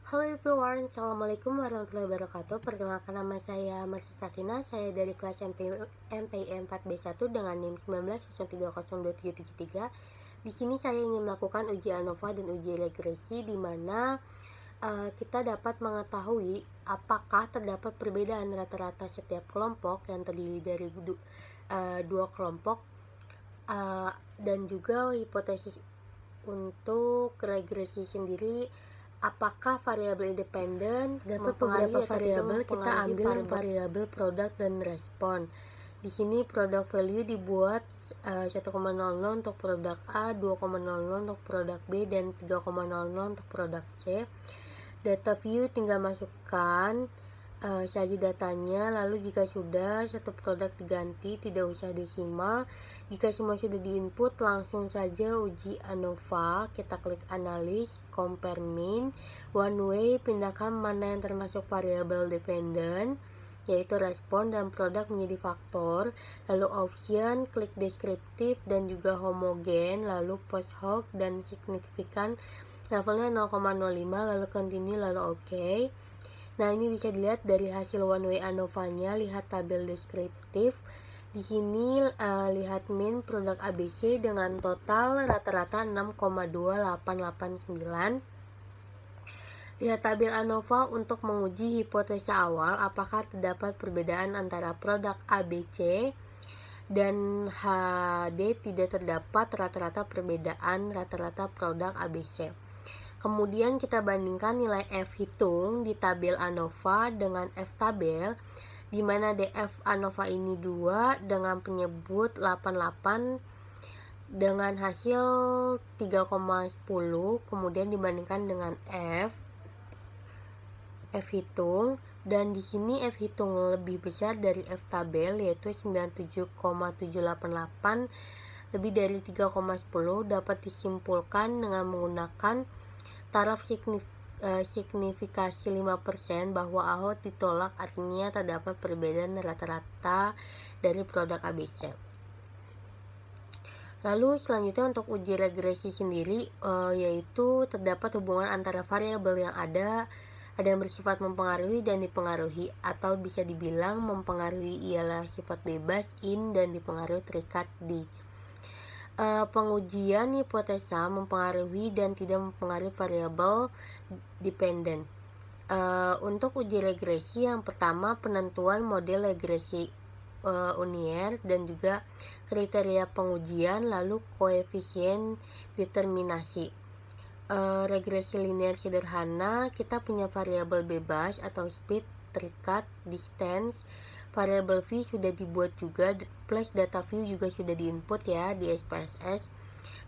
Halo everyone, Assalamualaikum warahmatullahi wabarakatuh. Perkenalkan, nama saya Marci Sakina. Saya dari kelas MPI 4B1 dengan NIM 19030273. Di sini saya ingin melakukan uji ANOVA dan uji regresi, di mana kita dapat mengetahui apakah terdapat perbedaan rata-rata setiap kelompok yang terdiri dari dua kelompok, dan juga hipotesis untuk regresi sendiri. Apakah variabel independen dapat beberapa variabel, kita ambil variabel produk dan respon. Di sini product value dibuat 1,00 untuk produk A, 2,00 untuk produk B, dan 3,00 untuk produk C. Data view tinggal masukkan saja datanya, lalu jika sudah satu produk diganti, tidak usah desimal. Jika semua sudah diinput, langsung saja uji ANOVA. Kita klik analis, compare mean, one way, pindahkan mana yang termasuk variabel dependent, yaitu respon dan produk menjadi faktor, lalu option, klik deskriptif dan juga homogen, lalu post hoc dan signifikan, levelnya 0,05, lalu continue, lalu oke. Nah, ini bisa dilihat dari hasil one way ANOVA-nya. Lihat tabel deskriptif. Di sini lihat mean produk ABC dengan total rata-rata 6,2889. Lihat tabel ANOVA untuk menguji hipotesa awal, apakah terdapat perbedaan antara produk ABC dan HD. Tidak terdapat rata-rata perbedaan rata-rata produk ABC. Kemudian kita bandingkan nilai F hitung di tabel ANOVA dengan F tabel, di mana DF ANOVA ini 2 dengan penyebut 88 dengan hasil 3,10, kemudian dibandingkan dengan F hitung, dan di sini F hitung lebih besar dari F tabel, yaitu 97,788, lebih dari 3,10. Dapat disimpulkan dengan menggunakan taraf signifikasi 5% bahwa AHO ditolak, artinya terdapat perbedaan rata-rata dari produk ABC. Lalu selanjutnya untuk uji regresi sendiri, yaitu terdapat hubungan antara variabel yang ada yang bersifat mempengaruhi dan dipengaruhi, atau bisa dibilang mempengaruhi ialah sifat bebas in dan dipengaruhi terikat di. Pengujian hipotesa mempengaruhi dan tidak mempengaruhi variabel dependent. Untuk uji regresi, yang pertama penentuan model regresi unier dan juga kriteria pengujian, lalu koefisien determinasi. Regresi linear sederhana, kita punya variabel bebas atau speed, terikat, distance. Variabel v sudah dibuat juga, plus data view juga sudah diinput ya di SPSS.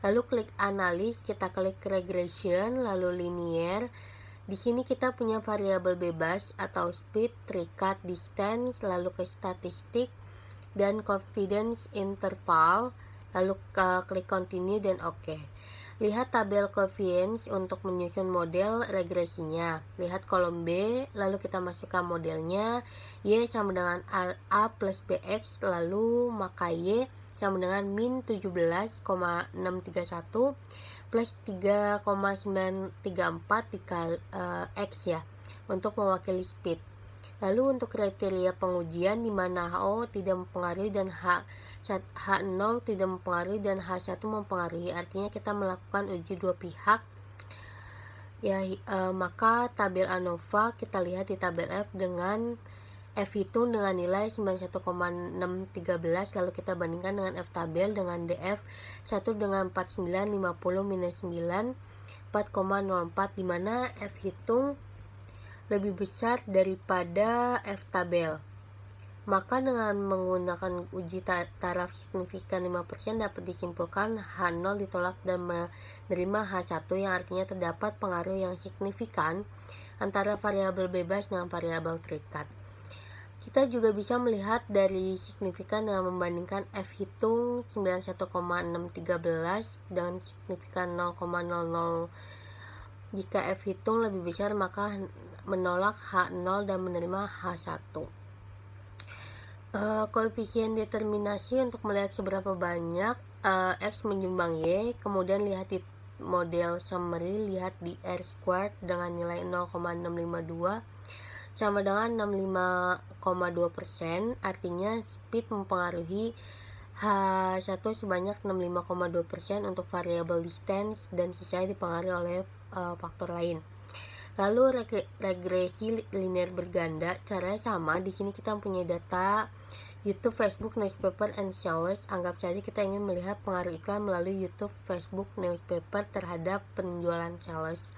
Lalu klik analis, kita klik regression, lalu linear. Di sini kita punya variabel bebas atau speed, terikat, distance, lalu ke statistik dan confidence interval, lalu klik continue dan oke. Lihat tabel coefficients untuk menyusun model regresinya. Lihat kolom B, lalu kita masukkan modelnya. Y sama dengan A plus BX, lalu maka Y sama dengan min 17,631 plus 3,934 dikali X ya, untuk mewakili speed. Lalu untuk kriteria pengujian, di mana HO tidak mempengaruhi dan H0 tidak mempengaruhi dan H1 mempengaruhi, artinya kita melakukan uji dua pihak ya. Maka tabel ANOVA kita lihat di tabel F dengan F hitung dengan nilai 91,613, lalu kita bandingkan dengan F tabel dengan DF 1 dengan 4950 minus 9 4,04, di mana F hitung lebih besar daripada F tabel. Maka dengan menggunakan uji taraf signifikan 5% dapat disimpulkan H0 ditolak dan menerima H1, yang artinya terdapat pengaruh yang signifikan antara variabel bebas dengan variabel terikat. Kita juga bisa melihat dari signifikan dengan membandingkan F hitung 91,613 dengan signifikan 0,00. Jika F hitung lebih besar, maka menolak H0 dan menerima H1. Koefisien determinasi untuk melihat seberapa banyak X menyumbang Y. Kemudian lihat di model summary, lihat di R squared dengan nilai 0,652 sama dengan 65,2%, artinya speed mempengaruhi H1 sebanyak 65,2% untuk variabel distance dan sisanya dipengaruhi oleh faktor lain. Lalu regresi linear berganda, caranya sama. Di sini kita mempunyai data YouTube, Facebook, newspaper, and sales. Anggap saja kita ingin melihat pengaruh iklan melalui YouTube, Facebook, newspaper terhadap penjualan sales.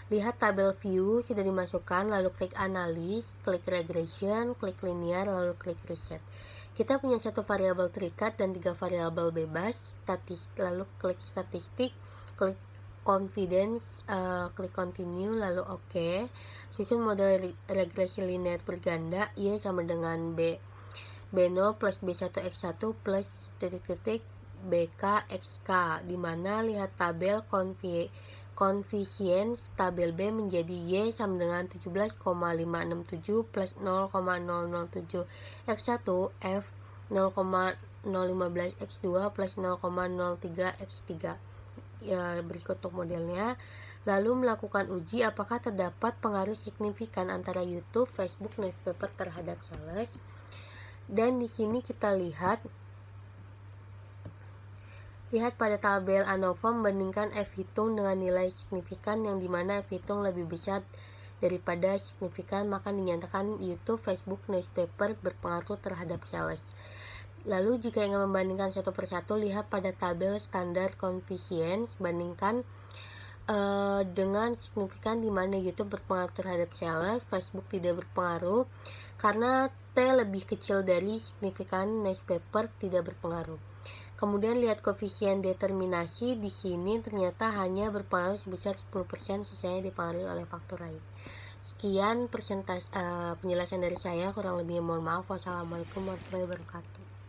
Lihat tabel view sudah dimasukkan, lalu klik analis, klik regression, klik linear, lalu klik reset. Kita punya satu variabel terikat dan 3 variabel bebas, lalu klik statistik, klik confidence, klik continue, lalu OK. Susun model regresi linear berganda, Y sama dengan B0 plus B1 X1 plus titik-titik BK XK, dimana lihat tabel Koefisien tabel B menjadi Y sama dengan 17,567 plus 0,007 X1 F 0,015 X2 plus 0,03 X3. Ya, berikut untuk modelnya. Lalu melakukan uji apakah terdapat pengaruh signifikan antara YouTube, Facebook, newspaper terhadap sales. Dan di sini kita lihat pada tabel ANOVA membandingkan F hitung dengan nilai signifikan, yang dimana F hitung lebih besar daripada signifikan, maka dinyatakan YouTube, Facebook, newspaper berpengaruh terhadap sales. Lalu jika ingin membandingkan satu persatu, lihat pada tabel standar coefficients, bandingkan dengan signifikan, dimana YouTube berpengaruh terhadap sales, Facebook tidak berpengaruh karena T lebih kecil dari signifikan, newspaper tidak berpengaruh. Kemudian lihat koefisien determinasi, di sini ternyata hanya berpengaruh sebesar 10%, sisanya dipengaruhi oleh faktor lain. Sekian penjelasan dari saya, kurang lebihnya mohon maaf. Wassalamualaikum warahmatullahi wabarakatuh.